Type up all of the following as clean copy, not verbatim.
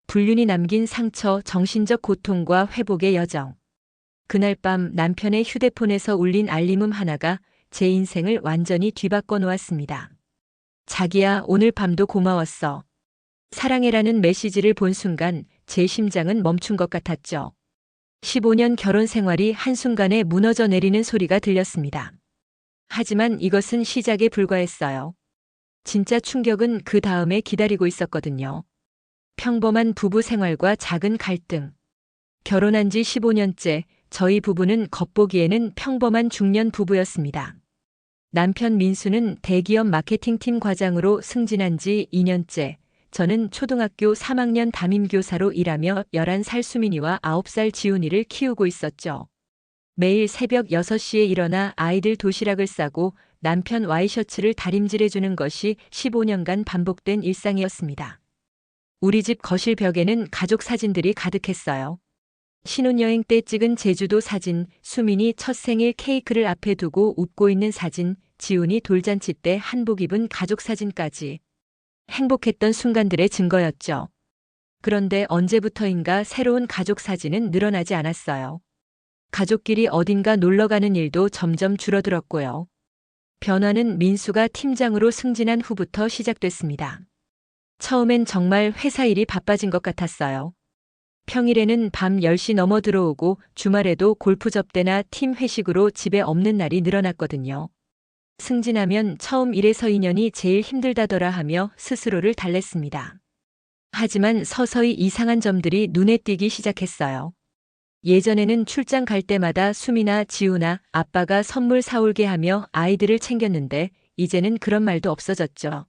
불륜이 남긴 상처, 정신적 고통과 회복의 여정. 그날 밤 남편의 휴대폰에서 울린 알림음 하나가 제 인생을 완전히 뒤바꿔 놓았습니다. 자기야, 오늘 밤도 고마웠어. 사랑해라는 메시지를 본 순간 제 심장은 멈춘 것 같았죠. 15년 결혼 생활이 한순간에 무너져 내리는 소리가 들렸습니다. 하지만 이것은 시작에 불과했어요. 진짜 충격은 그 다음에 기다리고 있었거든요. 평범한 부부 생활과 작은 갈등. 결혼한 지 15년째 저희 부부는 겉보기에는 평범한 중년 부부였습니다. 남편 민수는 대기업 마케팅팀 과장으로 승진한 지 2년째, 저는 초등학교 3학년 담임교사로 일하며 11살 수민이와 9살 지훈이를 키우고 있었죠. 매일 새벽 6시에 일어나 아이들 도시락을 싸고 남편 와이셔츠를 다림질해주는 것이 15년간 반복된 일상이었습니다. 우리 집 거실 벽에는 가족 사진들이 가득했어요. 신혼여행 때 찍은 제주도 사진, 수민이 첫 생일 케이크를 앞에 두고 웃고 있는 사진, 지훈이 돌잔치 때 한복 입은 가족 사진까지. 행복했던 순간들의 증거였죠. 그런데 언제부터인가 새로운 가족 사진은 늘어나지 않았어요. 가족끼리 어딘가 놀러 가는 일도 점점 줄어들었고요. 변화는 민수가 팀장으로 승진한 후부터 시작됐습니다. 처음엔 정말 회사 일이 바빠진 것 같았어요. 평일에는 밤 10시 넘어 들어오고 주말에도 골프 접대나 팀 회식으로 집에 없는 날이 늘어났거든요. 승진하면 처음 1에서 2년이 제일 힘들다더라 하며 스스로를 달랬습니다. 하지만 서서히 이상한 점들이 눈에 띄기 시작했어요. 예전에는 출장 갈 때마다 수미나 지우나 아빠가 선물 사올게 하며 아이들을 챙겼는데 이제는 그런 말도 없어졌죠.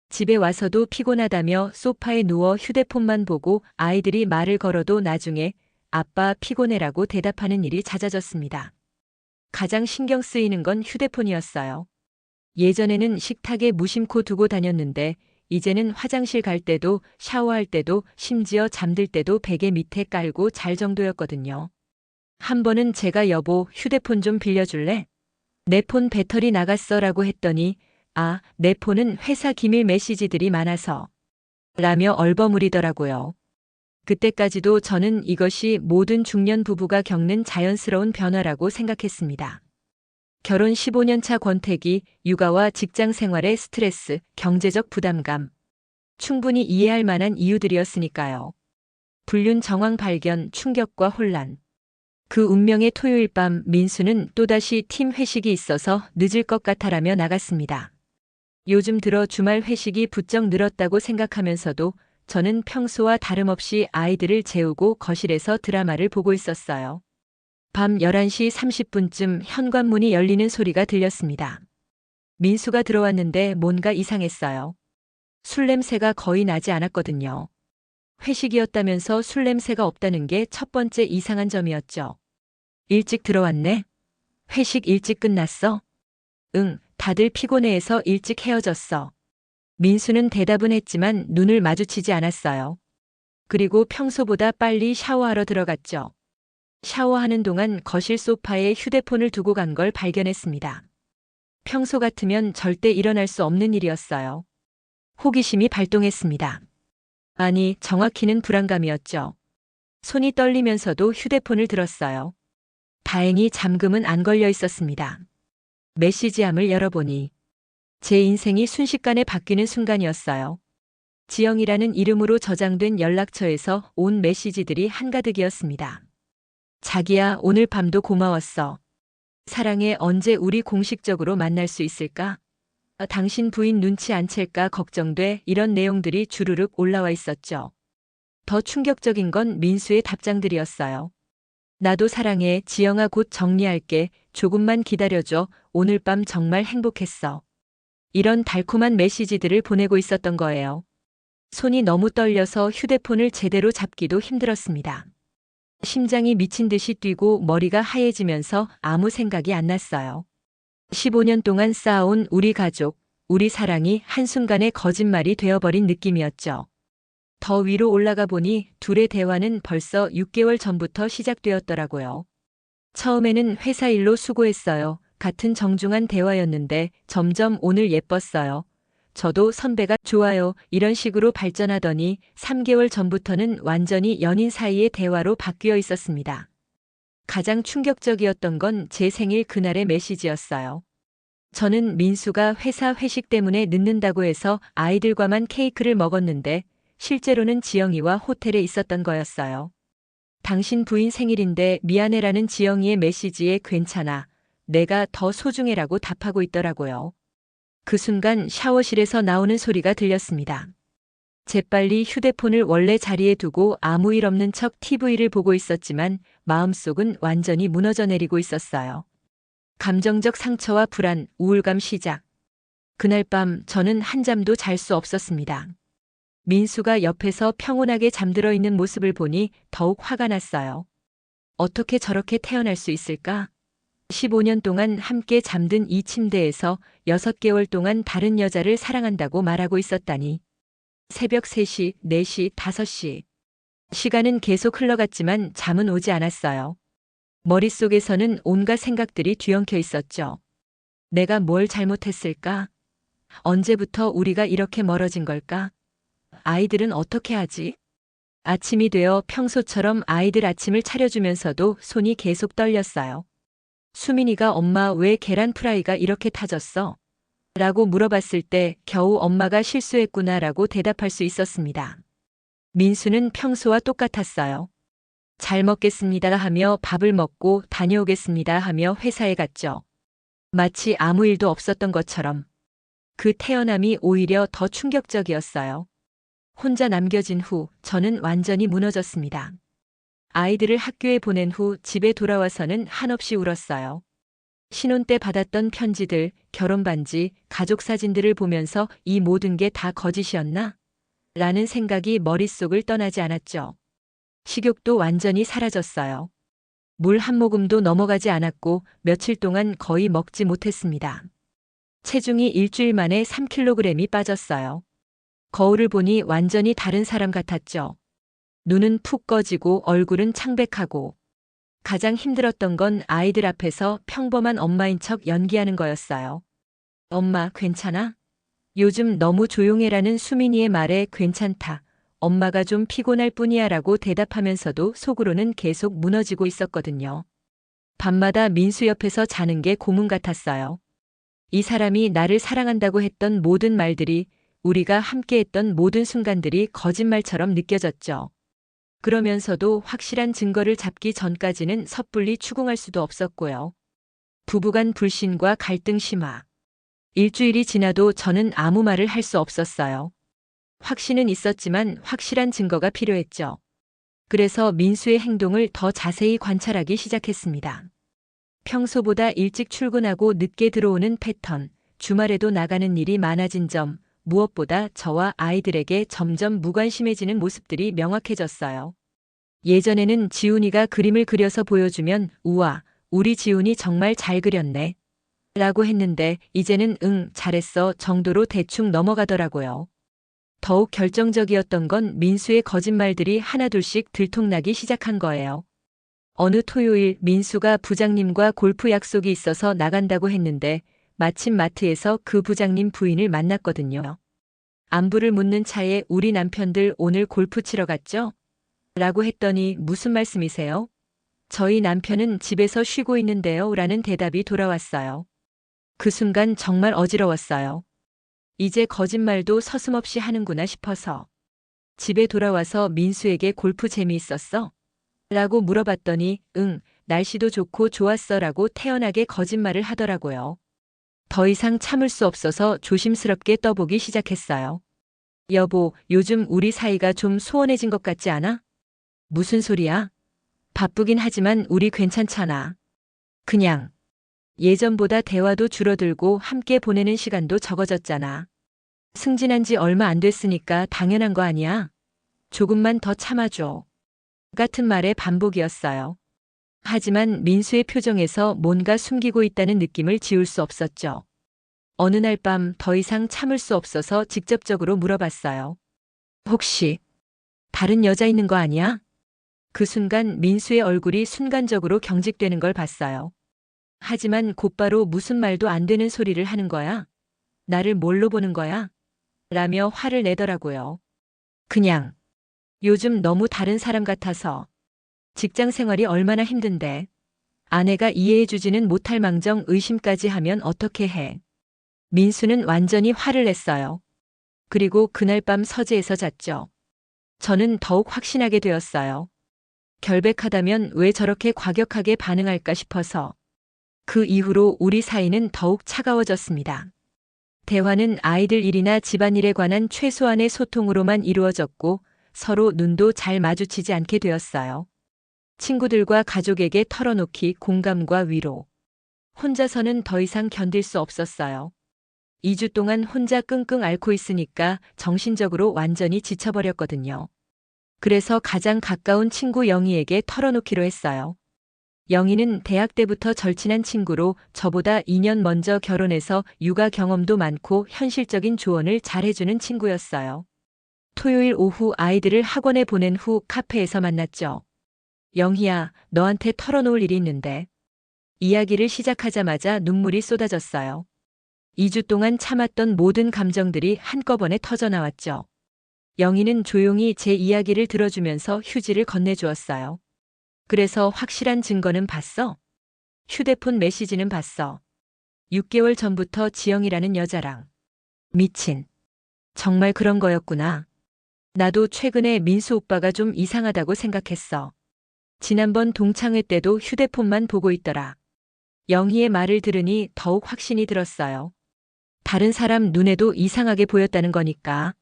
집에 와서도 피곤하다며 소파에 누워 휴대폰만 보고 아이들이 말을 걸어도 나중에 아빠 피곤해라고 대답하는 일이 잦아졌습니다. 가장 신경 쓰이는 건 휴대폰이었어요. 예전에는 식탁에 무심코 두고 다녔는데 이제는 화장실 갈 때도 샤워할 때도 심지어 잠들 때도 베개 밑에 깔고 잘 정도였거든요. 한 번은 제가 여보 휴대폰 좀 빌려줄래? 내 폰 배터리 나갔어 라고 했더니 아, 내 폰은 회사 기밀 메시지들이 많아서 라며 얼버무리더라고요. 그때까지도 저는 이것이 모든 중년 부부가 겪는 자연스러운 변화라고 생각했습니다. 결혼 15년 차 권태기, 육아와 직장 생활의 스트레스, 경제적 부담감. 충분히 이해할 만한 이유들이었으니까요. 불륜 정황 발견, 충격과 혼란. 그 운명의 토요일 밤 민수는 또다시 팀 회식이 있어서 늦을 것 같아라며 나갔습니다. 요즘 들어 주말 회식이 부쩍 늘었다고 생각하면서도 저는 평소와 다름없이 아이들을 재우고 거실에서 드라마를 보고 있었어요. 밤 11시 30분쯤 현관문이 열리는 소리가 들렸습니다. 민수가 들어왔는데 뭔가 이상했어요. 술 냄새가 거의 나지 않았거든요. 회식이었다면서 술 냄새가 없다는 게 첫 번째 이상한 점이었죠. 일찍 들어왔네? 회식 일찍 끝났어? 응, 다들 피곤해해서 일찍 헤어졌어. 민수는 대답은 했지만 눈을 마주치지 않았어요. 그리고 평소보다 빨리 샤워하러 들어갔죠. 샤워하는 동안 거실 소파에 휴대폰을 두고 간 걸 발견했습니다. 평소 같으면 절대 일어날 수 없는 일이었어요. 호기심이 발동했습니다. 아니, 정확히는 불안감이었죠. 손이 떨리면서도 휴대폰을 들었어요. 다행히 잠금은 안 걸려 있었습니다. 메시지함을 열어보니 제 인생이 순식간에 바뀌는 순간이었어요. 지영이라는 이름으로 저장된 연락처에서 온 메시지들이 한가득이었습니다. 자기야, 오늘 밤도 고마웠어. 사랑해, 언제 우리 공식적으로 만날 수 있을까? 당신 부인 눈치 안 챌까 걱정돼. 이런 내용들이 주르륵 올라와 있었죠. 더 충격적인 건 민수의 답장들이었어요. 나도 사랑해, 지영아 곧 정리할게. 조금만 기다려줘. 오늘 밤 정말 행복했어. 이런 달콤한 메시지들을 보내고 있었던 거예요. 손이 너무 떨려서 휴대폰을 제대로 잡기도 힘들었습니다. 심장이 미친 듯이 뛰고 머리가 하얘지면서 아무 생각이 안 났어요. 15년 동안 쌓아온 우리 가족, 우리 사랑이 한순간에 거짓말이 되어버린 느낌이었죠. 더 위로 올라가 보니 둘의 대화는 벌써 6개월 전부터 시작되었더라고요. 처음에는 회사 일로 수고했어요. 같은 정중한 대화였는데 점점 오늘 예뻤어요. 저도 선배가 좋아요. 이런 식으로 발전하더니 3개월 전부터는 완전히 연인 사이의 대화로 바뀌어 있었습니다. 가장 충격적이었던 건 제 생일 그날의 메시지였어요. 저는 민수가 회사 회식 때문에 늦는다고 해서 아이들과만 케이크를 먹었는데 실제로는 지영이와 호텔에 있었던 거였어요. 당신 부인 생일인데 미안해라는 지영이의 메시지에 괜찮아. 내가 더 소중해라고 답하고 있더라고요. 그 순간 샤워실에서 나오는 소리가 들렸습니다. 재빨리 휴대폰을 원래 자리에 두고 아무 일 없는 척 TV를 보고 있었지만 마음속은 완전히 무너져 내리고 있었어요. 감정적 상처와 불안, 우울감 시작. 그날 밤 저는 한잠도 잘 수 없었습니다. 민수가 옆에서 평온하게 잠들어 있는 모습을 보니 더욱 화가 났어요. 어떻게 저렇게 태어날 수 있을까? 15년 동안 함께 잠든 이 침대에서 6개월 동안 다른 여자를 사랑한다고 말하고 있었다니. 새벽 3시, 4시, 5시. 시간은 계속 흘러갔지만 잠은 오지 않았어요. 머릿속에서는 온갖 생각들이 뒤엉켜 있었죠. 내가 뭘 잘못했을까? 언제부터 우리가 이렇게 멀어진 걸까? 아이들은 어떻게 하지? 아침이 되어 평소처럼 아이들 아침을 차려주면서도 손이 계속 떨렸어요. 수민이가 엄마 왜 계란 프라이가 이렇게 타졌어? 라고 물어봤을 때 겨우 엄마가 실수했구나 라고 대답할 수 있었습니다. 민수는 평소와 똑같았어요. 잘 먹겠습니다 하며 밥을 먹고 다녀오겠습니다 하며 회사에 갔죠. 마치 아무 일도 없었던 것처럼. 그 태어남이 오히려 더 충격적이었어요. 혼자 남겨진 후 저는 완전히 무너졌습니다. 아이들을 학교에 보낸 후 집에 돌아와서는 한없이 울었어요. 신혼 때 받았던 편지들, 결혼 반지, 가족 사진들을 보면서 이 모든 게 다 거짓이었나? 라는 생각이 머릿속을 떠나지 않았죠. 식욕도 완전히 사라졌어요. 물 한 모금도 넘어가지 않았고 며칠 동안 거의 먹지 못했습니다. 체중이 일주일 만에 3kg이 빠졌어요. 거울을 보니 완전히 다른 사람 같았죠. 눈은 푹 꺼지고 얼굴은 창백하고. 가장 힘들었던 건 아이들 앞에서 평범한 엄마인 척 연기하는 거였어요. 엄마, 괜찮아? 요즘 너무 조용해라는 수민이의 말에 괜찮다. 엄마가 좀 피곤할 뿐이야 라고 대답하면서도 속으로는 계속 무너지고 있었거든요. 밤마다 민수 옆에서 자는 게 고문 같았어요. 이 사람이 나를 사랑한다고 했던 모든 말들이, 우리가 함께했던 모든 순간들이 거짓말처럼 느껴졌죠. 그러면서도 확실한 증거를 잡기 전까지는 섣불리 추궁할 수도 없었고요. 부부간 불신과 갈등 심화. 일주일이 지나도 저는 아무 말을 할 수 없었어요. 확신은 있었지만 확실한 증거가 필요했죠. 그래서 민수의 행동을 더 자세히 관찰하기 시작했습니다. 평소보다 일찍 출근하고 늦게 들어오는 패턴, 주말에도 나가는 일이 많아진 점, 무엇보다 저와 아이들에게 점점 무관심해지는 모습들이 명확해졌어요. 예전에는 지훈이가 그림을 그려서 보여주면 우와, 우리 지훈이 정말 잘 그렸네 라고 했는데 이제는 응, 잘했어 정도로 대충 넘어가더라고요. 더욱 결정적이었던 건 민수의 거짓말들이 하나둘씩 들통나기 시작한 거예요. 어느 토요일 민수가 부장님과 골프 약속이 있어서 나간다고 했는데 마침 마트에서 그 부장님 부인을 만났거든요. 안부를 묻는 차에 우리 남편들 오늘 골프 치러 갔죠? 라고 했더니 무슨 말씀이세요? 저희 남편은 집에서 쉬고 있는데요 라는 대답이 돌아왔어요. 그 순간 정말 어지러웠어요. 이제 거짓말도 서슴없이 하는구나 싶어서. 집에 돌아와서 민수에게 골프 재미있었어? 라고 물어봤더니 응, 날씨도 좋고 좋았어 라고 태연하게 거짓말을 하더라고요. 더 이상 참을 수 없어서 조심스럽게 떠보기 시작했어요. 여보, 요즘 우리 사이가 좀 소원해진 것 같지 않아? 무슨 소리야? 바쁘긴 하지만 우리 괜찮잖아. 그냥. 예전보다 대화도 줄어들고 함께 보내는 시간도 적어졌잖아. 승진한 지 얼마 안 됐으니까 당연한 거 아니야? 조금만 더 참아줘. 같은 말의 반복이었어요. 하지만 민수의 표정에서 뭔가 숨기고 있다는 느낌을 지울 수 없었죠. 어느 날 밤 더 이상 참을 수 없어서 직접적으로 물어봤어요. 혹시 다른 여자 있는 거 아니야? 그 순간 민수의 얼굴이 순간적으로 경직되는 걸 봤어요. 하지만 곧바로 무슨 말도 안 되는 소리를 하는 거야? 나를 뭘로 보는 거야? 라며 화를 내더라고요. 그냥 요즘 너무 다른 사람 같아서. 직장 생활이 얼마나 힘든데 아내가 이해해주지는 못할 망정 의심까지 하면 어떻게 해. 민수는 완전히 화를 냈어요. 그리고 그날 밤 서재에서 잤죠. 저는 더욱 확신하게 되었어요. 결백하다면 왜 저렇게 과격하게 반응할까 싶어서. 그 이후로 우리 사이는 더욱 차가워졌습니다. 대화는 아이들 일이나 집안일에 관한 최소한의 소통으로만 이루어졌고 서로 눈도 잘 마주치지 않게 되었어요. 친구들과 가족에게 털어놓기 공감과 위로. 혼자서는 더 이상 견딜 수 없었어요. 2주 동안 혼자 끙끙 앓고 있으니까 정신적으로 완전히 지쳐버렸거든요. 그래서 가장 가까운 친구 영희에게 털어놓기로 했어요. 영희는 대학 때부터 절친한 친구로 저보다 2년 먼저 결혼해서 육아 경험도 많고 현실적인 조언을 잘해주는 친구였어요. 토요일 오후 아이들을 학원에 보낸 후 카페에서 만났죠. 영희야, 너한테 털어놓을 일이 있는데. 이야기를 시작하자마자 눈물이 쏟아졌어요. 2주 동안 참았던 모든 감정들이 한꺼번에 터져나왔죠. 영희는 조용히 제 이야기를 들어주면서 휴지를 건네주었어요. 그래서 확실한 증거는 봤어? 휴대폰 메시지는 봤어. 6개월 전부터 지영이라는 여자랑. 미친. 정말 그런 거였구나. 나도 최근에 민수 오빠가 좀 이상하다고 생각했어. 지난번 동창회 때도 휴대폰만 보고 있더라. 영희의 말을 들으니 더욱 확신이 들었어요. 다른 사람 눈에도 이상하게 보였다는 거니까.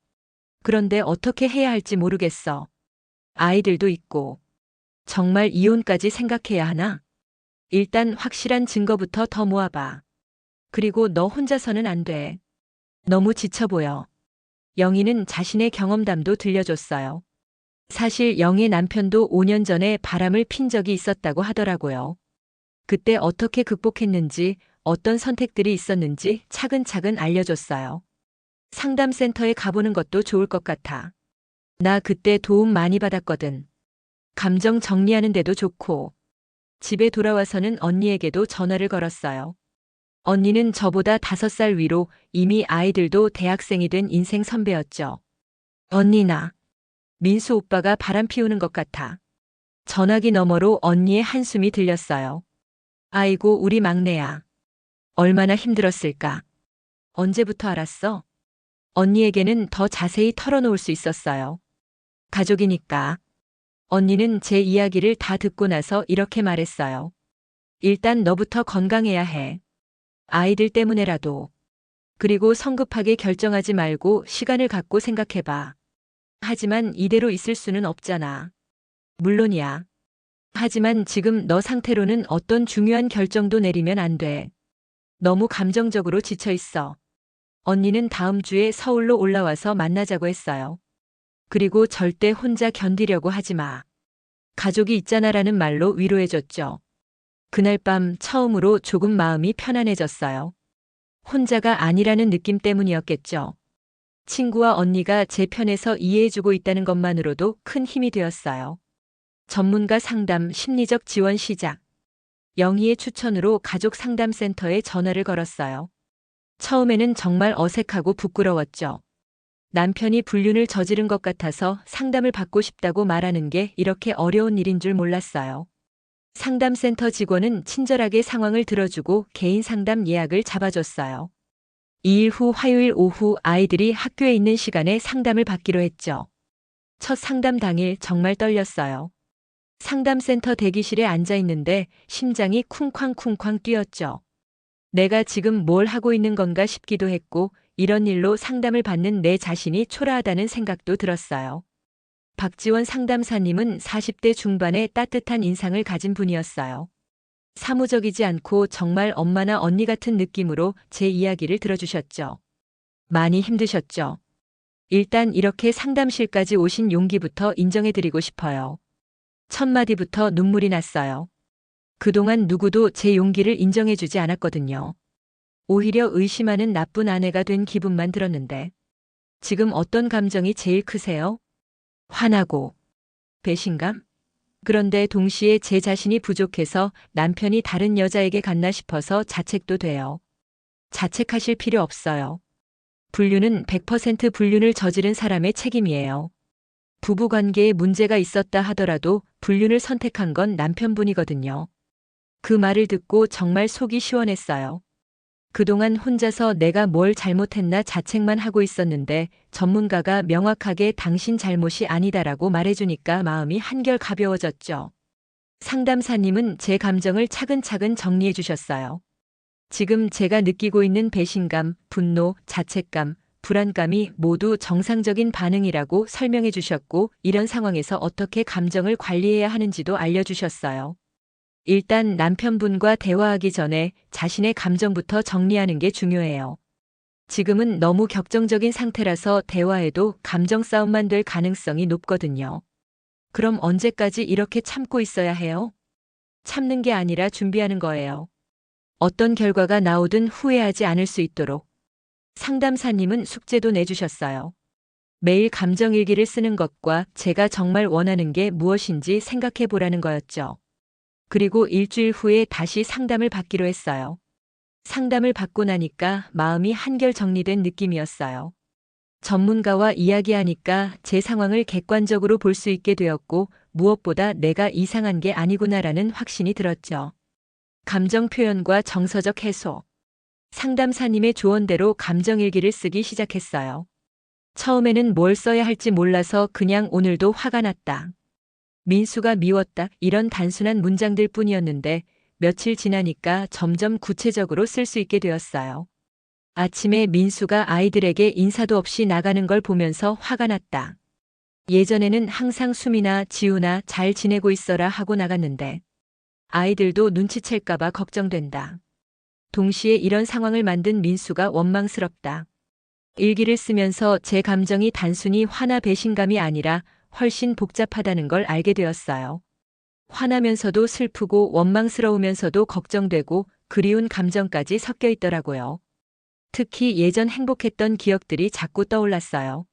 그런데 어떻게 해야 할지 모르겠어. 아이들도 있고. 정말 이혼까지 생각해야 하나? 일단 확실한 증거부터 더 모아봐. 그리고 너 혼자서는 안 돼. 너무 지쳐 보여. 영희는 자신의 경험담도 들려줬어요. 사실 영희 남편도 5년 전에 바람을 핀 적이 있었다고 하더라고요. 그때 어떻게 극복했는지, 어떤 선택들이 있었는지 차근차근 알려줬어요. 상담센터에 가보는 것도 좋을 것 같아. 나 그때 도움 많이 받았거든. 감정 정리하는 데도 좋고. 집에 돌아와서는 언니에게도 전화를 걸었어요. 언니는 저보다 5살 위로 이미 아이들도 대학생이 된 인생 선배였죠. 언니 나 민수 오빠가 바람 피우는 것 같아. 전화기 너머로 언니의 한숨이 들렸어요. 아이고 우리 막내야. 얼마나 힘들었을까. 언제부터 알았어? 언니에게는 더 자세히 털어놓을 수 있었어요. 가족이니까. 언니는 제 이야기를 다 듣고 나서 이렇게 말했어요. 일단 너부터 건강해야 해. 아이들 때문에라도. 그리고 성급하게 결정하지 말고 시간을 갖고 생각해봐. 하지만 이대로 있을 수는 없잖아. 물론이야. 하지만 지금 너 상태로는 어떤 중요한 결정도 내리면 안 돼. 너무 감정적으로 지쳐 있어. 언니는 다음 주에 서울로 올라와서 만나자고 했어요. 그리고 절대 혼자 견디려고 하지 마. 가족이 있잖아라는 말로 위로해줬죠. 그날 밤 처음으로 조금 마음이 편안해졌어요. 혼자가 아니라는 느낌 때문이었겠죠. 친구와 언니가 제 편에서 이해해주고 있다는 것만으로도 큰 힘이 되었어요. 전문가 상담 심리적 지원 시작. 영희의 추천으로 가족 상담센터에 전화를 걸었어요. 처음에는 정말 어색하고 부끄러웠죠. 남편이 불륜을 저지른 것 같아서 상담을 받고 싶다고 말하는 게 이렇게 어려운 일인 줄 몰랐어요. 상담센터 직원은 친절하게 상황을 들어주고 개인 상담 예약을 잡아줬어요. 2일 후 화요일 오후 아이들이 학교에 있는 시간에 상담을 받기로 했죠. 첫 상담 당일 정말 떨렸어요. 상담센터 대기실에 앉아 있는데 심장이 쿵쾅쿵쾅 뛰었죠. 내가 지금 뭘 하고 있는 건가 싶기도 했고 이런 일로 상담을 받는 내 자신이 초라하다는 생각도 들었어요. 박지원 상담사님은 40대 중반의 따뜻한 인상을 가진 분이었어요. 사무적이지 않고 정말 엄마나 언니 같은 느낌으로 제 이야기를 들어주셨죠. 많이 힘드셨죠? 일단 이렇게 상담실까지 오신 용기부터 인정해드리고 싶어요. 첫 마디부터 눈물이 났어요. 그동안 누구도 제 용기를 인정해주지 않았거든요. 오히려 의심하는 나쁜 아내가 된 기분만 들었는데. 지금 어떤 감정이 제일 크세요? 화나고, 배신감? 그런데 동시에 제 자신이 부족해서 남편이 다른 여자에게 갔나 싶어서 자책도 돼요. 자책하실 필요 없어요. 불륜은 100% 불륜을 저지른 사람의 책임이에요. 부부 관계에 문제가 있었다 하더라도 불륜을 선택한 건 남편분이거든요. 그 말을 듣고 정말 속이 시원했어요. 그동안 혼자서 내가 뭘 잘못했나 자책만 하고 있었는데 전문가가 명확하게 당신 잘못이 아니다라고 말해주니까 마음이 한결 가벼워졌죠. 상담사님은 제 감정을 차근차근 정리해 주셨어요. 지금 제가 느끼고 있는 배신감, 분노, 자책감, 불안감이 모두 정상적인 반응이라고 설명해 주셨고, 이런 상황에서 어떻게 감정을 관리해야 하는지도 알려주셨어요. 일단 남편분과 대화하기 전에 자신의 감정부터 정리하는 게 중요해요. 지금은 너무 격정적인 상태라서 대화에도 감정 싸움만 될 가능성이 높거든요. 그럼 언제까지 이렇게 참고 있어야 해요? 참는 게 아니라 준비하는 거예요. 어떤 결과가 나오든 후회하지 않을 수 있도록. 상담사님은 숙제도 내주셨어요. 매일 감정일기를 쓰는 것과 제가 정말 원하는 게 무엇인지 생각해 보라는 거였죠. 그리고 일주일 후에 다시 상담을 받기로 했어요. 상담을 받고 나니까 마음이 한결 정리된 느낌이었어요. 전문가와 이야기하니까 제 상황을 객관적으로 볼 수 있게 되었고, 무엇보다 내가 이상한 게 아니구나라는 확신이 들었죠. 감정 표현과 정서적 해소. 상담사님의 조언대로 감정일기를 쓰기 시작했어요. 처음에는 뭘 써야 할지 몰라서 그냥 오늘도 화가 났다, 민수가 미웠다, 이런 단순한 문장들 뿐이었는데 며칠 지나니까 점점 구체적으로 쓸 수 있게 되었어요. 아침에 민수가 아이들에게 인사도 없이 나가는 걸 보면서 화가 났다. 예전에는 항상 수미나 지우나 잘 지내고 있어라 하고 나갔는데 아이들도 눈치챌까봐 걱정된다. 동시에 이런 상황을 만든 민수가 원망스럽다. 일기를 쓰면서 제 감정이 단순히 화나 배신감이 아니라 훨씬 복잡하다는 걸 알게 되었어요. 화나면서도 슬프고 원망스러우면서도 걱정되고 그리운 감정까지 섞여 있더라고요. 특히 예전 행복했던 기억들이 자꾸 떠올랐어요.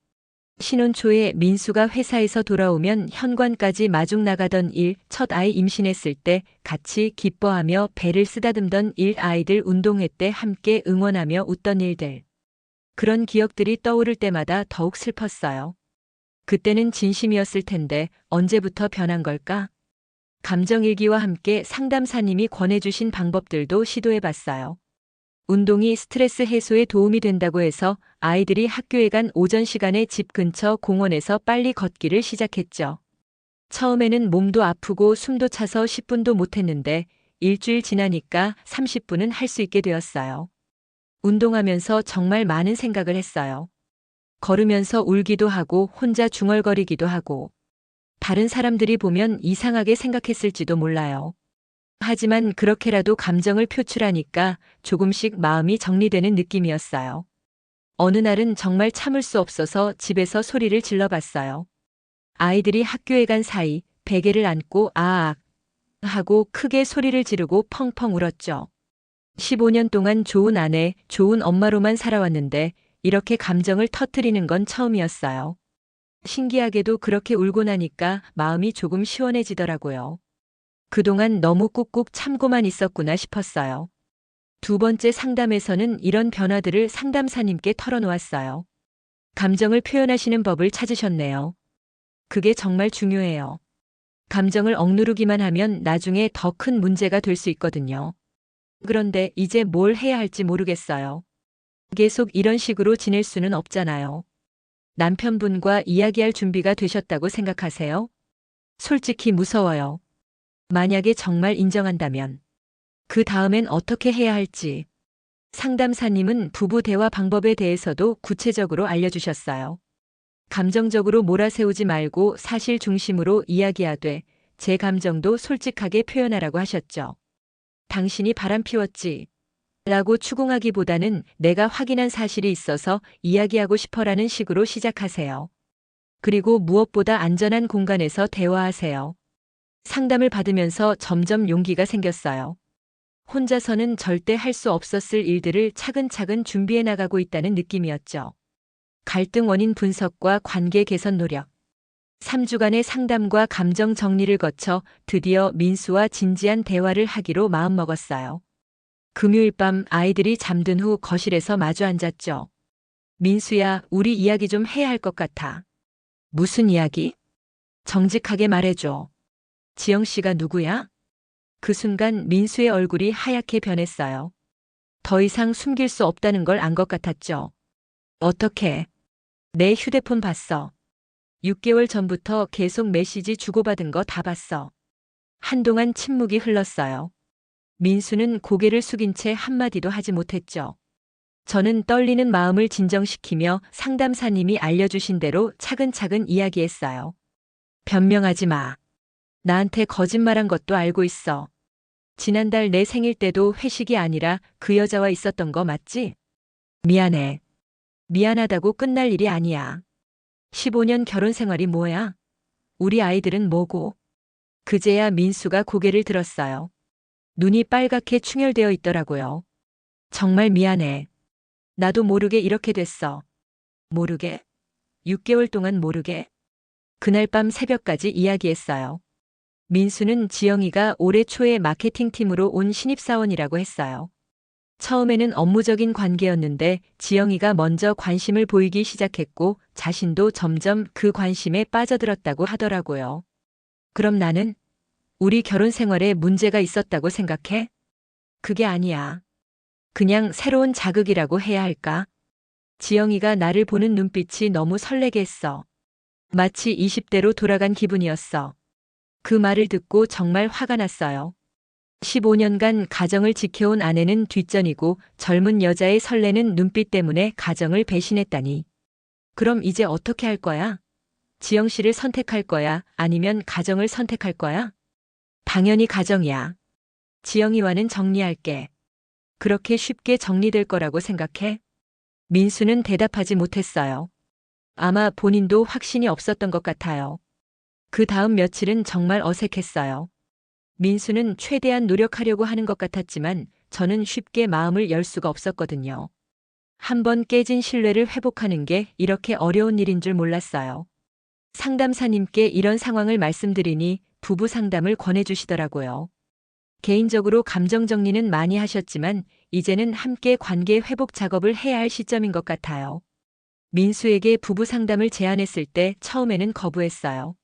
신혼 초에 민수가 회사에서 돌아오면 현관까지 마중 나가던 일, 첫 아이 임신했을 때 같이 기뻐하며 배를 쓰다듬던 일, 아이들 운동회 때 함께 응원하며 웃던 일들. 그런 기억들이 떠오를 때마다 더욱 슬펐어요. 그때는 진심이었을 텐데 언제부터 변한 걸까? 감정일기와 함께 상담사님이 권해주신 방법들도 시도해봤어요. 운동이 스트레스 해소에 도움이 된다고 해서 아이들이 학교에 간 오전 시간에 집 근처 공원에서 빨리 걷기를 시작했죠. 처음에는 몸도 아프고 숨도 차서 10분도 못했는데 일주일 지나니까 30분은 할 수 있게 되었어요. 운동하면서 정말 많은 생각을 했어요. 걸으면서 울기도 하고 혼자 중얼거리기도 하고, 다른 사람들이 보면 이상하게 생각했을지도 몰라요. 하지만 그렇게라도 감정을 표출하니까 조금씩 마음이 정리되는 느낌이었어요. 어느 날은 정말 참을 수 없어서 집에서 소리를 질러봤어요. 아이들이 학교에 간 사이 베개를 안고 아악 하고 크게 소리를 지르고 펑펑 울었죠. 15년 동안 좋은 아내, 좋은 엄마로만 살아왔는데 이렇게 감정을 터뜨리는 건 처음이었어요. 신기하게도 그렇게 울고 나니까 마음이 조금 시원해지더라고요. 그동안 너무 꾹꾹 참고만 있었구나 싶었어요. 두 번째 상담에서는 이런 변화들을 상담사님께 털어놓았어요. 감정을 표현하시는 법을 찾으셨네요. 그게 정말 중요해요. 감정을 억누르기만 하면 나중에 더 큰 문제가 될 수 있거든요. 그런데 이제 뭘 해야 할지 모르겠어요. 계속 이런 식으로 지낼 수는 없잖아요. 남편분과 이야기할 준비가 되셨다고 생각하세요? 솔직히 무서워요. 만약에 정말 인정한다면 그 다음엔 어떻게 해야 할지. 상담사님은 부부 대화 방법에 대해서도 구체적으로 알려주셨어요. 감정적으로 몰아세우지 말고 사실 중심으로 이야기하되 제 감정도 솔직하게 표현하라고 하셨죠. 당신이 바람 피웠지 라고 추궁하기보다는 내가 확인한 사실이 있어서 이야기하고 싶어라는 식으로 시작하세요. 그리고 무엇보다 안전한 공간에서 대화하세요. 상담을 받으면서 점점 용기가 생겼어요. 혼자서는 절대 할 수 없었을 일들을 차근차근 준비해 나가고 있다는 느낌이었죠. 갈등 원인 분석과 관계 개선 노력. 3주간의 상담과 감정 정리를 거쳐 드디어 민수와 진지한 대화를 하기로 마음먹었어요. 금요일 밤 아이들이 잠든 후 거실에서 마주 앉았죠. 민수야, 우리 이야기 좀 해야 할 것 같아. 무슨 이야기? 정직하게 말해줘. 지영 씨가 누구야? 그 순간 민수의 얼굴이 하얗게 변했어요. 더 이상 숨길 수 없다는 걸 안 것 같았죠. 어떻게? 내 휴대폰 봤어. 6개월 전부터 계속 메시지 주고받은 거 다 봤어. 한동안 침묵이 흘렀어요. 민수는 고개를 숙인 채 한마디도 하지 못했죠. 저는 떨리는 마음을 진정시키며 상담사님이 알려주신 대로 차근차근 이야기했어요. 변명하지 마. 나한테 거짓말한 것도 알고 있어. 지난달 내 생일 때도 회식이 아니라 그 여자와 있었던 거 맞지? 미안해. 미안하다고 끝날 일이 아니야. 15년 결혼 생활이 뭐야? 우리 아이들은 뭐고? 그제야 민수가 고개를 들었어요. 눈이 빨갛게 충혈되어 있더라고요. 정말 미안해. 나도 모르게 이렇게 됐어. 모르게? 6개월 동안 모르게? 그날 밤 새벽까지 이야기했어요. 민수는 지영이가 올해 초에 마케팅팀으로 온 신입사원이라고 했어요. 처음에는 업무적인 관계였는데 지영이가 먼저 관심을 보이기 시작했고 자신도 점점 그 관심에 빠져들었다고 하더라고요. 그럼 나는 우리 결혼 생활에 문제가 있었다고 생각해? 그게 아니야. 그냥 새로운 자극이라고 해야 할까? 지영이가 나를 보는 눈빛이 너무 설레게 했어. 마치 20대로 돌아간 기분이었어. 그 말을 듣고 정말 화가 났어요. 15년간 가정을 지켜온 아내는 뒷전이고 젊은 여자의 설레는 눈빛 때문에 가정을 배신했다니. 그럼 이제 어떻게 할 거야? 지영 씨를 선택할 거야? 아니면 가정을 선택할 거야? 당연히 가정이야. 지영이와는 정리할게. 그렇게 쉽게 정리될 거라고 생각해? 민수는 대답하지 못했어요. 아마 본인도 확신이 없었던 것 같아요. 그 다음 며칠은 정말 어색했어요. 민수는 최대한 노력하려고 하는 것 같았지만 저는 쉽게 마음을 열 수가 없었거든요. 한번 깨진 신뢰를 회복하는 게 이렇게 어려운 일인 줄 몰랐어요. 상담사님께 이런 상황을 말씀드리니 부부 상담을 권해주시더라고요. 개인적으로 감정 정리는 많이 하셨지만 이제는 함께 관계 회복 작업을 해야 할 시점인 것 같아요. 민수에게 부부 상담을 제안했을 때 처음에는 거부했어요.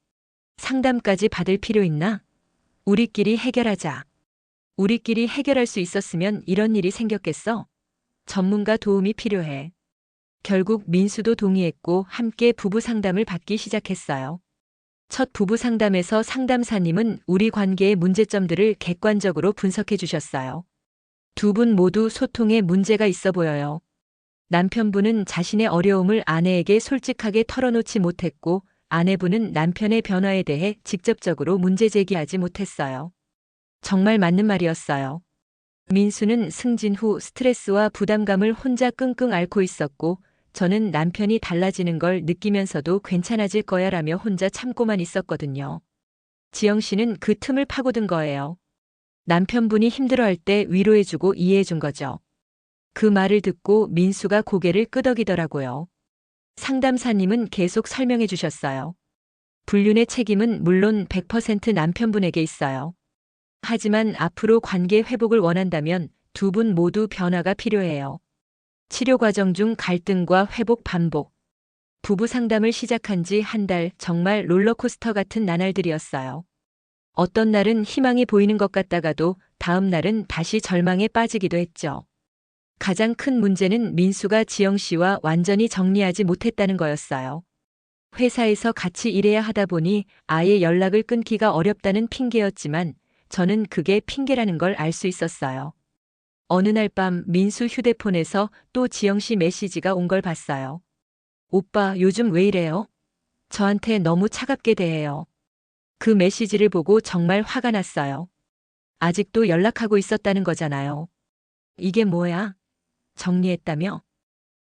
상담까지 받을 필요 있나? 우리끼리 해결하자. 우리끼리 해결할 수 있었으면 이런 일이 생겼겠어? 전문가 도움이 필요해. 결국 민수도 동의했고 함께 부부 상담을 받기 시작했어요. 첫 부부 상담에서 상담사님은 우리 관계의 문제점들을 객관적으로 분석해 주셨어요. 두 분 모두 소통에 문제가 있어 보여요. 남편분은 자신의 어려움을 아내에게 솔직하게 털어놓지 못했고 아내분은 남편의 변화에 대해 직접적으로 문제 제기하지 못했어요. 정말 맞는 말이었어요. 민수는 승진 후 스트레스와 부담감을 혼자 끙끙 앓고 있었고 저는 남편이 달라지는 걸 느끼면서도 괜찮아질 거야 라며 혼자 참고만 있었거든요. 지영 씨는 그 틈을 파고든 거예요. 남편분이 힘들어할 때 위로해주고 이해해준 거죠. 그 말을 듣고 민수가 고개를 끄덕이더라고요. 상담사님은 계속 설명해 주셨어요. 불륜의 책임은 물론 100% 남편분에게 있어요. 하지만 앞으로 관계 회복을 원한다면 두 분 모두 변화가 필요해요. 치료 과정 중 갈등과 회복 반복. 부부 상담을 시작한 지 한 달 정말 롤러코스터 같은 나날들이었어요. 어떤 날은 희망이 보이는 것 같다가도 다음 날은 다시 절망에 빠지기도 했죠. 가장 큰 문제는 민수가 지영 씨와 완전히 정리하지 못했다는 거였어요. 회사에서 같이 일해야 하다 보니 아예 연락을 끊기가 어렵다는 핑계였지만 저는 그게 핑계라는 걸 알 수 있었어요. 어느 날 밤 민수 휴대폰에서 또 지영 씨 메시지가 온 걸 봤어요. 오빠, 요즘 왜 이래요? 저한테 너무 차갑게 대해요. 그 메시지를 보고 정말 화가 났어요. 아직도 연락하고 있었다는 거잖아요. 이게 뭐야? 정리했다며?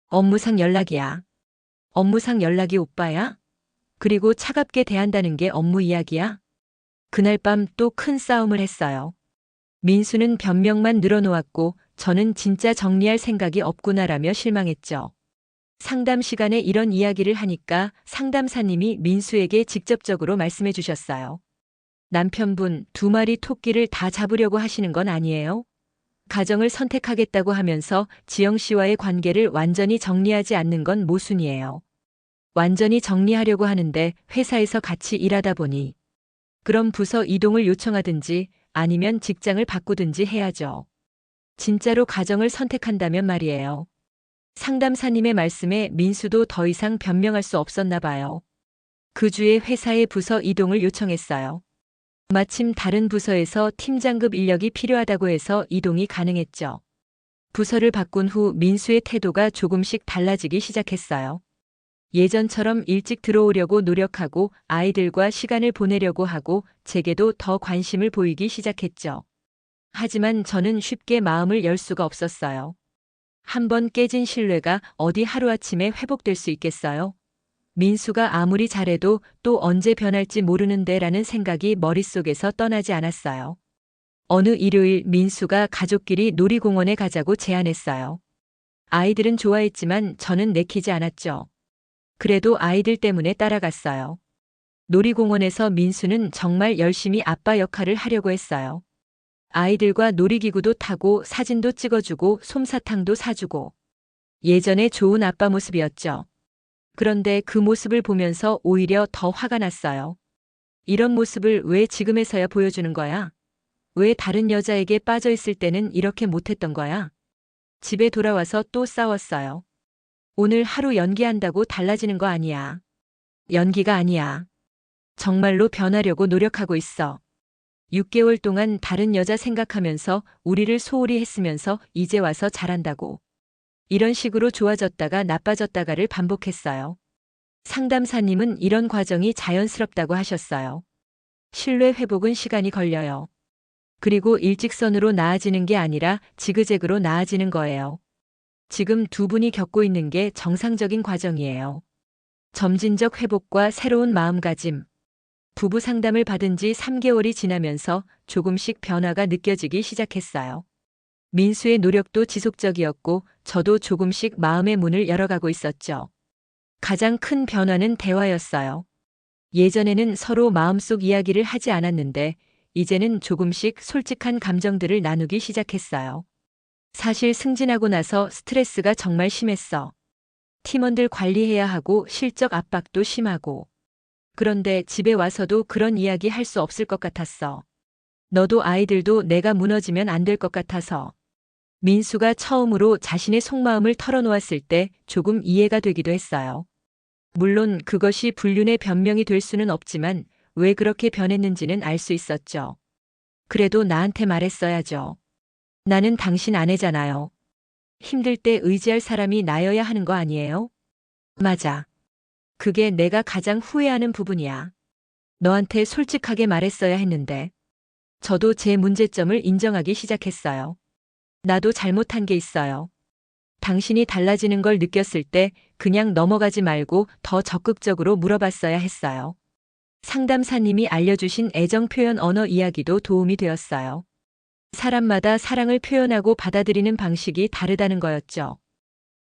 업무상 연락이야. 업무상 연락이 오빠야? 그리고 차갑게 대한다는 게 업무 이야기야? 그날 밤 또 큰 싸움을 했어요. 민수는 변명만 늘어놓았고 저는 진짜 정리할 생각이 없구나라며 실망했죠. 상담 시간에 이런 이야기를 하니까 상담사님이 민수에게 직접적으로 말씀해 주셨어요. 남편분 2마리 토끼를 다 잡으려고 하시는 건 아니에요? 가정을 선택하겠다고 하면서 지영 씨와의 관계를 완전히 정리하지 않는 건 모순이에요. 완전히 정리하려고 하는데 회사에서 같이 일하다 보니 그럼 부서 이동을 요청하든지 아니면 직장을 바꾸든지 해야죠. 진짜로 가정을 선택한다면 말이에요. 상담사님의 말씀에 민수도 더 이상 변명할 수 없었나 봐요. 그 주에 회사의 부서 이동을 요청했어요. 마침 다른 부서에서 팀장급 인력이 필요하다고 해서 이동이 가능했죠. 부서를 바꾼 후 민수의 태도가 조금씩 달라지기 시작했어요. 예전처럼 일찍 들어오려고 노력하고 아이들과 시간을 보내려고 하고 제게도 더 관심을 보이기 시작했죠. 하지만 저는 쉽게 마음을 열 수가 없었어요. 한번 깨진 신뢰가 어디 하루아침에 회복될 수 있겠어요? 민수가 아무리 잘해도 또 언제 변할지 모르는데 라는 생각이 머릿속에서 떠나지 않았어요. 어느 일요일 민수가 가족끼리 놀이공원에 가자고 제안했어요. 아이들은 좋아했지만 저는 내키지 않았죠. 그래도 아이들 때문에 따라갔어요. 놀이공원에서 민수는 정말 열심히 아빠 역할을 하려고 했어요. 아이들과 놀이기구도 타고 사진도 찍어주고 솜사탕도 사주고. 예전에 좋은 아빠 모습이었죠. 그런데 그 모습을 보면서 오히려 더 화가 났어요. 이런 모습을 왜 지금에서야 보여주는 거야? 왜 다른 여자에게 빠져 있을 때는 이렇게 못했던 거야? 집에 돌아와서 또 싸웠어요. 오늘 하루 연기한다고 달라지는 거 아니야. 연기가 아니야. 정말로 변하려고 노력하고 있어. 6개월 동안 다른 여자 생각하면서 우리를 소홀히 했으면서 이제 와서 잘한다고. 이런 식으로 좋아졌다가 나빠졌다가를 반복했어요. 상담사님은 이런 과정이 자연스럽다고 하셨어요. 신뢰 회복은 시간이 걸려요. 그리고 일직선으로 나아지는 게 아니라 지그재그로 나아지는 거예요. 지금 두 분이 겪고 있는 게 정상적인 과정이에요. 점진적 회복과 새로운 마음가짐. 부부 상담을 받은 지 3개월이 지나면서 조금씩 변화가 느껴지기 시작했어요. 민수의 노력도 지속적이었고 저도 조금씩 마음의 문을 열어가고 있었죠. 가장 큰 변화는 대화였어요. 예전에는 서로 마음속 이야기를 하지 않았는데 이제는 조금씩 솔직한 감정들을 나누기 시작했어요. 사실 승진하고 나서 스트레스가 정말 심했어. 팀원들 관리해야 하고 실적 압박도 심하고. 그런데 집에 와서도 그런 이야기 할 수 없을 것 같았어. 너도 아이들도 내가 무너지면 안 될 것 같아서. 민수가 처음으로 자신의 속마음을 털어놓았을 때 조금 이해가 되기도 했어요. 물론 그것이 불륜의 변명이 될 수는 없지만 왜 그렇게 변했는지는 알 수 있었죠. 그래도 나한테 말했어야죠. 나는 당신 아내잖아요. 힘들 때 의지할 사람이 나여야 하는 거 아니에요? 맞아. 그게 내가 가장 후회하는 부분이야. 너한테 솔직하게 말했어야 했는데. 저도 제 문제점을 인정하기 시작했어요. 나도 잘못한 게 있어요. 당신이 달라지는 걸 느꼈을 때 그냥 넘어가지 말고 더 적극적으로 물어봤어야 했어요. 상담사님이 알려주신 애정 표현 언어 이야기도 도움이 되었어요. 사람마다 사랑을 표현하고 받아들이는 방식이 다르다는 거였죠.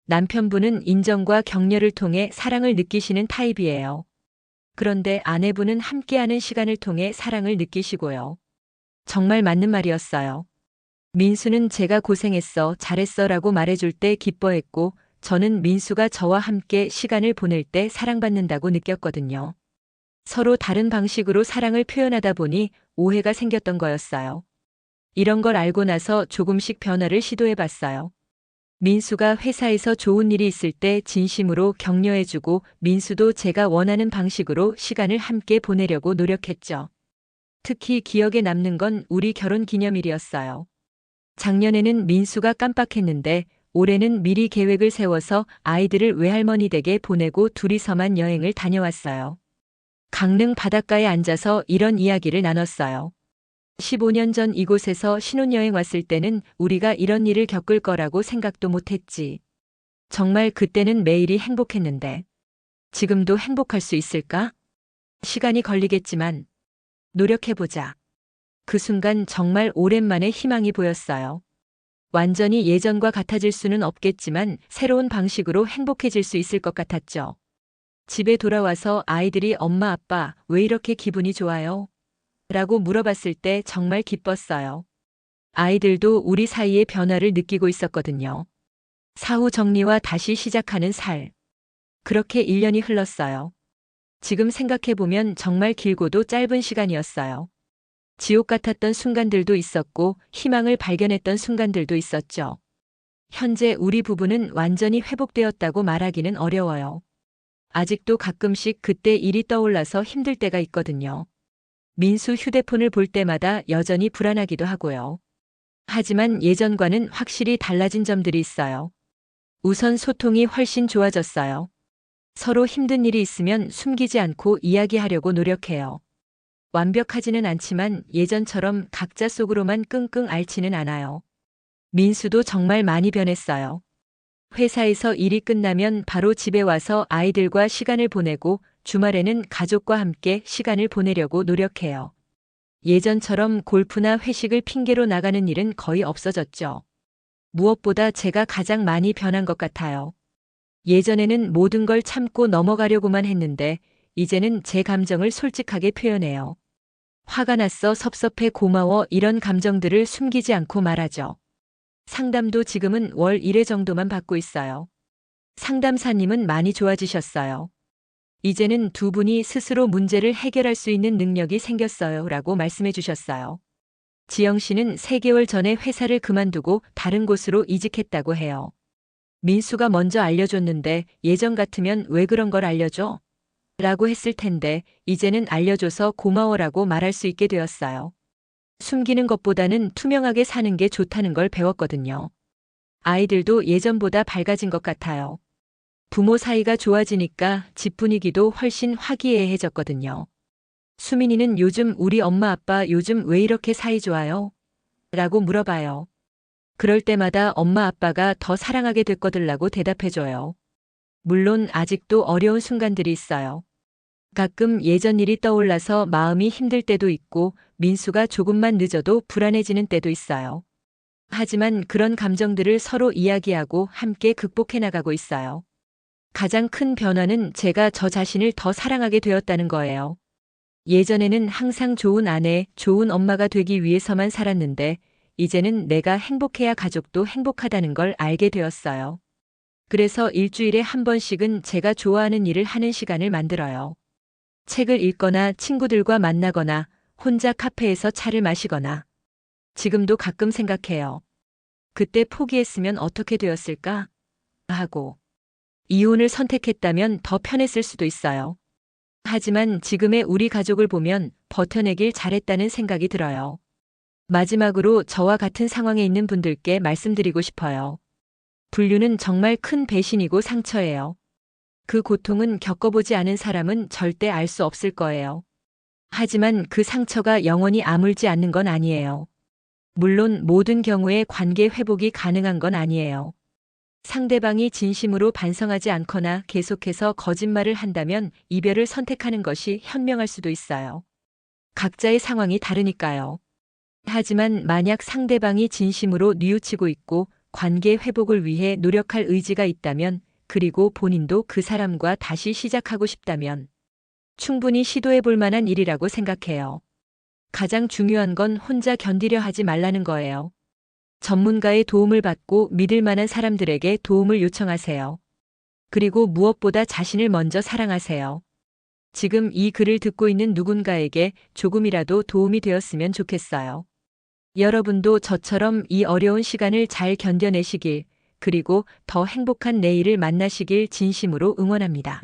남편분은 인정과 격려를 통해 사랑을 느끼시는 타입이에요. 그런데 아내분은 함께하는 시간을 통해 사랑을 느끼시고요. 정말 맞는 말이었어요. 민수는 제가 고생했어, 잘했어 라고 말해줄 때 기뻐했고 저는 민수가 저와 함께 시간을 보낼 때 사랑받는다고 느꼈거든요. 서로 다른 방식으로 사랑을 표현하다 보니 오해가 생겼던 거였어요. 이런 걸 알고 나서 조금씩 변화를 시도해봤어요. 민수가 회사에서 좋은 일이 있을 때 진심으로 격려해주고 민수도 제가 원하는 방식으로 시간을 함께 보내려고 노력했죠. 특히 기억에 남는 건 우리 결혼 기념일이었어요. 작년에는 민수가 깜빡했는데 올해는 미리 계획을 세워서 아이들을 외할머니 댁에 보내고 둘이서만 여행을 다녀왔어요. 강릉 바닷가에 앉아서 이런 이야기를 나눴어요. 15년 전 이곳에서 신혼여행 왔을 때는 우리가 이런 일을 겪을 거라고 생각도 못했지. 정말 그때는 매일이 행복했는데 지금도 행복할 수 있을까? 시간이 걸리겠지만 노력해보자. 그 순간 정말 오랜만에 희망이 보였어요. 완전히 예전과 같아질 수는 없겠지만 새로운 방식으로 행복해질 수 있을 것 같았죠. 집에 돌아와서 아이들이 엄마 아빠 왜 이렇게 기분이 좋아요? 라고 물어봤을 때 정말 기뻤어요. 아이들도 우리 사이의 변화를 느끼고 있었거든요. 사후 정리와 다시 시작하는 살. 그렇게 1년이 흘렀어요. 지금 생각해보면 정말 길고도 짧은 시간이었어요. 지옥 같았던 순간들도 있었고 희망을 발견했던 순간들도 있었죠. 현재 우리 부부는 완전히 회복되었다고 말하기는 어려워요. 아직도 가끔씩 그때 일이 떠올라서 힘들 때가 있거든요. 민수 휴대폰을 볼 때마다 여전히 불안하기도 하고요. 하지만 예전과는 확실히 달라진 점들이 있어요. 우선 소통이 훨씬 좋아졌어요. 서로 힘든 일이 있으면 숨기지 않고 이야기하려고 노력해요. 완벽하지는 않지만 예전처럼 각자 속으로만 끙끙 앓지는 않아요. 민수도 정말 많이 변했어요. 회사에서 일이 끝나면 바로 집에 와서 아이들과 시간을 보내고 주말에는 가족과 함께 시간을 보내려고 노력해요. 예전처럼 골프나 회식을 핑계로 나가는 일은 거의 없어졌죠. 무엇보다 제가 가장 많이 변한 것 같아요. 예전에는 모든 걸 참고 넘어가려고만 했는데 이제는 제 감정을 솔직하게 표현해요. 화가 났어, 섭섭해, 고마워 이런 감정들을 숨기지 않고 말하죠. 상담도 지금은 월 1회 정도만 받고 있어요. 상담사님은 많이 좋아지셨어요. 이제는 두 분이 스스로 문제를 해결할 수 있는 능력이 생겼어요 라고 말씀해 주셨어요. 지영 씨는 3개월 전에 회사를 그만두고 다른 곳으로 이직했다고 해요. 민수가 먼저 알려줬는데 예전 같으면 왜 그런 걸 알려줘? 라고 했을 텐데 이제는 알려줘서 고마워라고 말할 수 있게 되었어요. 숨기는 것보다는 투명하게 사는 게 좋다는 걸 배웠거든요. 아이들도 예전보다 밝아진 것 같아요. 부모 사이가 좋아지니까 집 분위기도 훨씬 화기애애해졌거든요. 수민이는 요즘 우리 엄마 아빠 요즘 왜 이렇게 사이 좋아요? 라고 물어봐요. 그럴 때마다 엄마 아빠가 더 사랑하게 됐거들라고 대답해줘요. 물론 아직도 어려운 순간들이 있어요. 가끔 예전 일이 떠올라서 마음이 힘들 때도 있고 민수가 조금만 늦어도 불안해지는 때도 있어요. 하지만 그런 감정들을 서로 이야기하고 함께 극복해 나가고 있어요. 가장 큰 변화는 제가 저 자신을 더 사랑하게 되었다는 거예요. 예전에는 항상 좋은 아내, 좋은 엄마가 되기 위해서만 살았는데 이제는 내가 행복해야 가족도 행복하다는 걸 알게 되었어요. 그래서 일주일에 한 번씩은 제가 좋아하는 일을 하는 시간을 만들어요. 책을 읽거나 친구들과 만나거나 혼자 카페에서 차를 마시거나. 지금도 가끔 생각해요. 그때 포기했으면 어떻게 되었을까? 하고. 이혼을 선택했다면 더 편했을 수도 있어요. 하지만 지금의 우리 가족을 보면 버텨내길 잘했다는 생각이 들어요. 마지막으로 저와 같은 상황에 있는 분들께 말씀드리고 싶어요. 불륜은 정말 큰 배신이고 상처예요. 그 고통은 겪어보지 않은 사람은 절대 알 수 없을 거예요. 하지만 그 상처가 영원히 아물지 않는 건 아니에요. 물론 모든 경우에 관계 회복이 가능한 건 아니에요. 상대방이 진심으로 반성하지 않거나 계속해서 거짓말을 한다면 이별을 선택하는 것이 현명할 수도 있어요. 각자의 상황이 다르니까요. 하지만 만약 상대방이 진심으로 뉘우치고 있고 관계 회복을 위해 노력할 의지가 있다면 그리고 본인도 그 사람과 다시 시작하고 싶다면 충분히 시도해 볼 만한 일이라고 생각해요. 가장 중요한 건 혼자 견디려 하지 말라는 거예요. 전문가의 도움을 받고 믿을 만한 사람들에게 도움을 요청하세요. 그리고 무엇보다 자신을 먼저 사랑하세요. 지금 이 글을 듣고 있는 누군가에게 조금이라도 도움이 되었으면 좋겠어요. 여러분도 저처럼 이 어려운 시간을 잘 견뎌내시길, 그리고 더 행복한 내일을 만나시길 진심으로 응원합니다.